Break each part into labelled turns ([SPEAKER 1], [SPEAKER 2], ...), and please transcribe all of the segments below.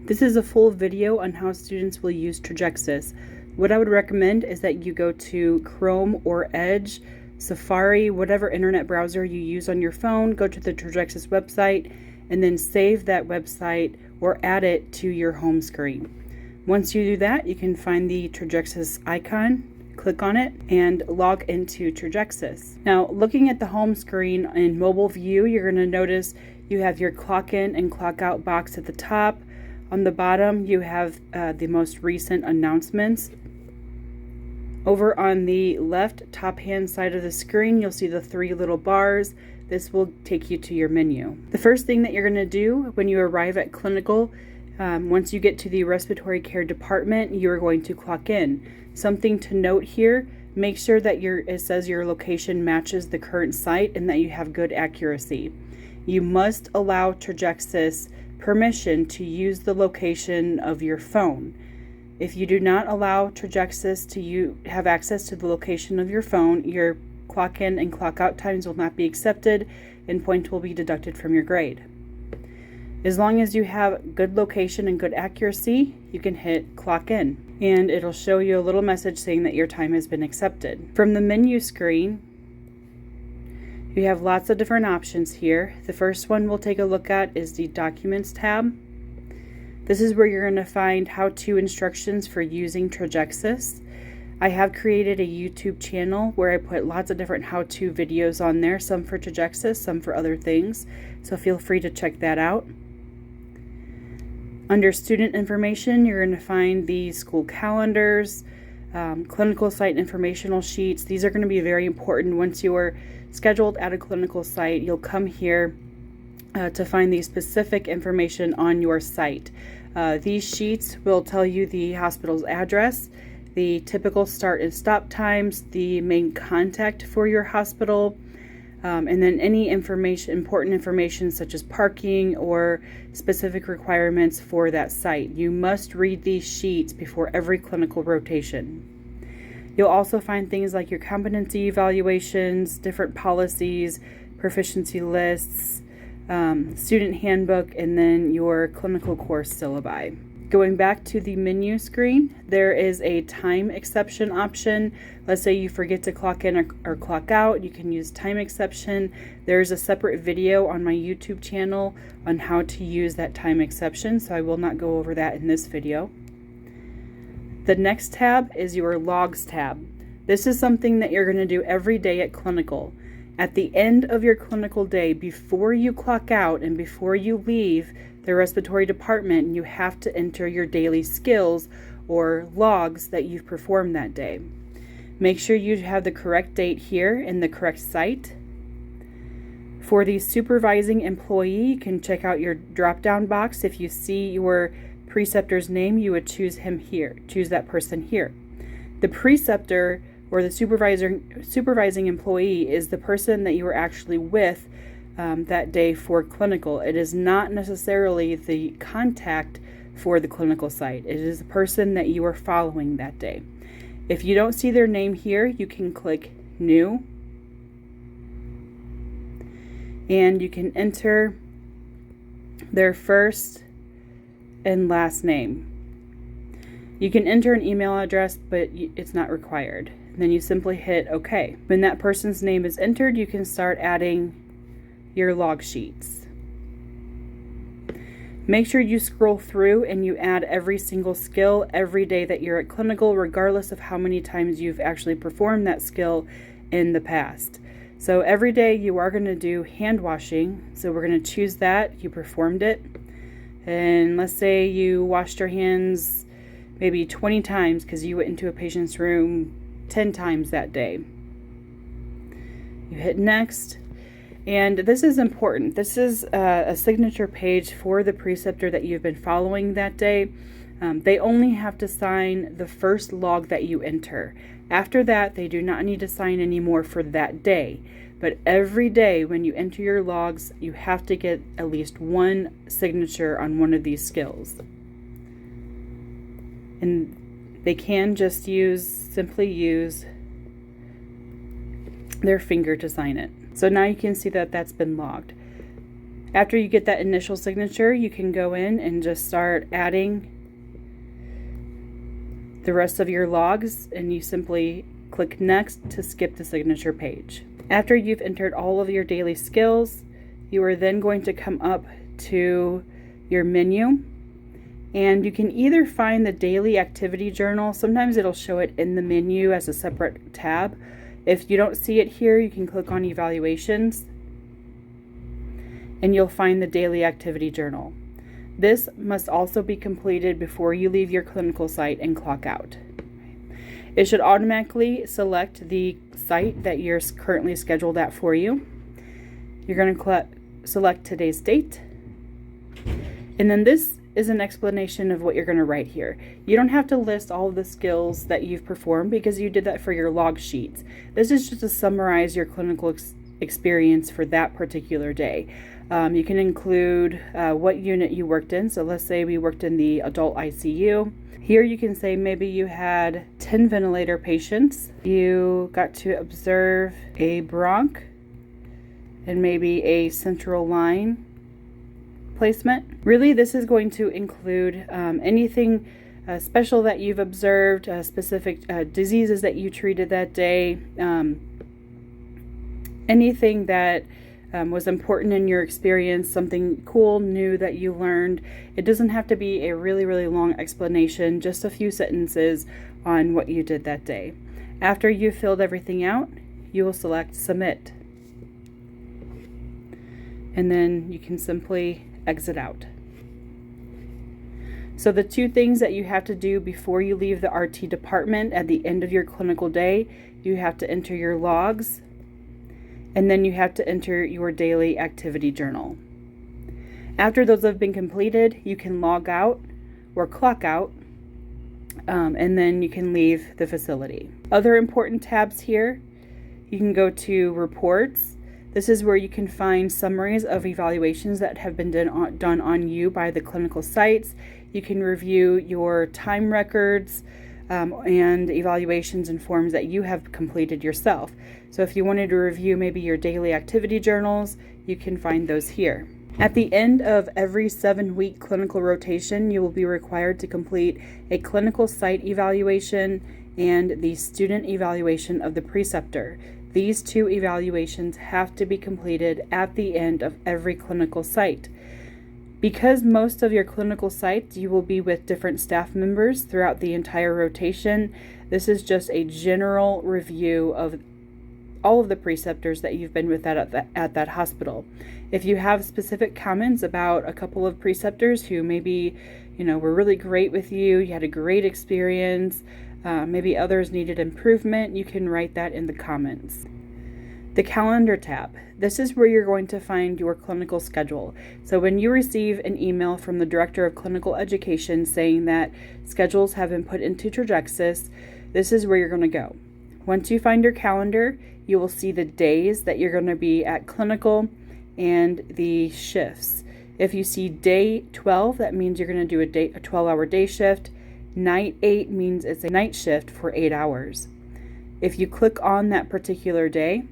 [SPEAKER 1] This is a full video on how students will use Trajecsys. What I would recommend is that you go to Chrome or Edge, Safari, whatever internet browser you use on your phone, go to the Trajecsys website, and then save that website or add it to your home screen. Once you do that, you can find the Trajecsys icon, click on it, and log into Trajecsys. Now, looking at the home screen in mobile view, you're going to notice you have your clock in and clock out box at the top. On the bottom, you have the most recent announcements. Over on the left top hand side of the screen, you'll see the 3 little bars. This will take you to your menu. The first thing that you're going to do when you arrive at clinical, once you get to the respiratory care department, you are going to clock in. Something to note here, make sure that it says your location matches the current site and that you have good accuracy. You must allow Trajecsys permission to use the location of your phone. If you do not allow Trajecsys to have access to the location of your phone, your clock in and clock out times will not be accepted and points will be deducted from your grade. As long as you have good location and good accuracy, you can hit clock in and it'll show you a little message saying that your time has been accepted. From the menu screen, you have lots of different options here. The first one we'll take a look at is the Documents tab. This is where you're going to find how-to instructions for using Trajecsys. I have created a YouTube channel where I put lots of different how-to videos on there, some for Trajecsys, some for other things, so feel free to check that out. Under student information, you're going to find the school calendars, clinical site informational sheets. These are going to be very important. Once you are scheduled at a clinical site, you'll come here to find the specific information on your site. These sheets will tell you the hospital's address, the typical start and stop times, the main contact for your hospital, and then any important information such as parking or specific requirements for that site. You must read these sheets before every clinical rotation. You'll also find things like your competency evaluations, different policies, proficiency lists, student handbook, and then your clinical course syllabi. Going back to the menu screen, there is a time exception option. Let's say you forget to clock in or clock out, you can use time exception. There's a separate video on my YouTube channel on how to use that time exception, so I will not go over that in this video. The next tab is your Logs tab. This is something that you're going to do every day at clinical. At the end of your clinical day, before you clock out and before you leave the respiratory department, you have to enter your daily skills or logs that you've performed that day. Make sure you have the correct date here and the correct site. For the supervising employee, you can check out your drop-down box. If you see your preceptor's name, you would choose him here, choose that person here. The preceptor or the supervising employee is the person that you were actually with that day for clinical. It is not necessarily the contact for the clinical site. It is the person that you are following that day. If you don't see their name here, you can click New, and you can enter their first and last name. You can enter an email address, but it's not required. Then you simply hit OK. When that person's name is entered, you can start adding your log sheets. Make sure you scroll through and you add every single skill every day that you're at clinical, regardless of how many times you've actually performed that skill in the past. So every day you are going to do hand washing. So we're going to choose that. You performed it. And let's say you washed your hands maybe 20 times because you went into a patient's room 10 times that day. You hit next. And this is important. This is a signature page for the preceptor that you've been following that day. They only have to sign the first log that you enter. After that, they do not need to sign anymore for that day. But every day when you enter your logs, you have to get at least one signature on one of these skills. And they can just simply use their finger to sign it. So now you can see that that's been logged. After you get that initial signature, you can go in and just start adding the rest of your logs, and you simply click next to skip the signature page. After you've entered all of your daily skills, you are then going to come up to your menu, and you can either find the daily activity journal. Sometimes it'll show it in the menu as a separate tab. If you don't see it here, you can click on evaluations and you'll find the daily activity journal. This must also be completed before you leave your clinical site and clock out. It should automatically select the site that you're currently scheduled at for you. You're going to select today's date, and then this is an explanation of what you're going to write here. You don't have to list all of the skills that you've performed because you did that for your log sheets. This is just to summarize your clinical experience for that particular day. You can include what unit you worked in. So let's say we worked in the adult ICU. Here you can say maybe you had 10 ventilator patients. You got to observe a bronch and maybe a central line placement. Really, this is going to include anything special that you've observed, specific diseases that you treated that day, anything that was important in your experience, something cool, new that you learned. It doesn't have to be a really, really long explanation, just a few sentences on what you did that day. After you've filled everything out, you will select Submit. And then you can simply exit out. So the two things that you have to do before you leave the RT department at the end of your clinical day, you have to enter your logs, and then you have to enter your daily activity journal. After those have been completed, you can log out or clock out, and then you can leave the facility. Other important tabs here, you can go to Reports. This is where you can find summaries of evaluations that have been done on you by the clinical sites. You can review your time records and evaluations and forms that you have completed yourself. So if you wanted to review maybe your daily activity journals, you can find those here. At the end of every 7-week clinical rotation, you will be required to complete a clinical site evaluation and the student evaluation of the preceptor. These two evaluations have to be completed at the end of every clinical site. Because most of your clinical sites, you will be with different staff members throughout the entire rotation, this is just a general review of all of the preceptors that you've been with at that hospital. If you have specific comments about a couple of preceptors who maybe, were really great with you, you had a great experience, maybe others needed improvement, you can write that in the comments. The calendar tab. This is where you're going to find your clinical schedule. So when you receive an email from the Director of Clinical Education saying that schedules have been put into Trajecsys, this is where you're going to go. Once you find your calendar, you will see the days that you're going to be at clinical and the shifts. If you see day 12, that means you're going to do a 12-hour day shift. Night 8 means it's a night shift for 8 hours. If you click on that particular day,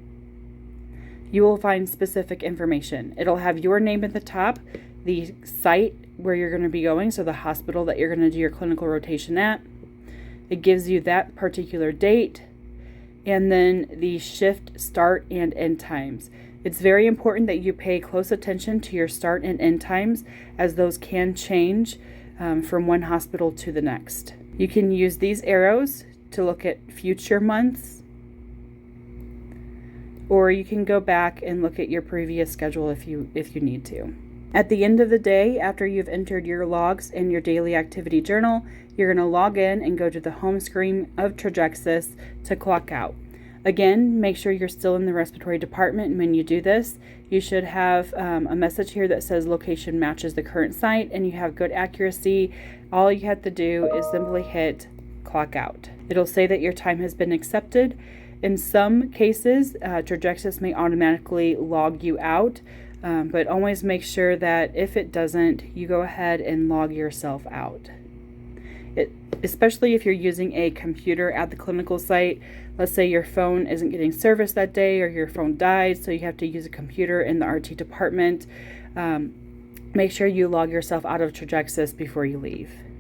[SPEAKER 1] you will find specific information. It'll have your name at the top, the site where you're going to be going, so the hospital that you're going to do your clinical rotation at. It gives you that particular date, and then the shift start and end times. It's very important that you pay close attention to your start and end times, as those can change from one hospital to the next. You can use these arrows to look at future months, or you can go back and look at your previous schedule if you need to. At the end of the day, after you've entered your logs and your daily activity journal, you're going to log in and go to the home screen of Trajecsys to clock out. Again, make sure you're still in the respiratory department, and when you do this, you should have a message here that says location matches the current site and you have good accuracy. All you have to do is simply hit clock out. It'll say that your time has been accepted. In some cases, Trajecsys may automatically log you out, but always make sure that if it doesn't, you go ahead and log yourself out. Especially if you're using a computer at the clinical site. Let's say your phone isn't getting service that day, or your phone died, so you have to use a computer in the RT department. make sure you log yourself out of Trajecsys before you leave.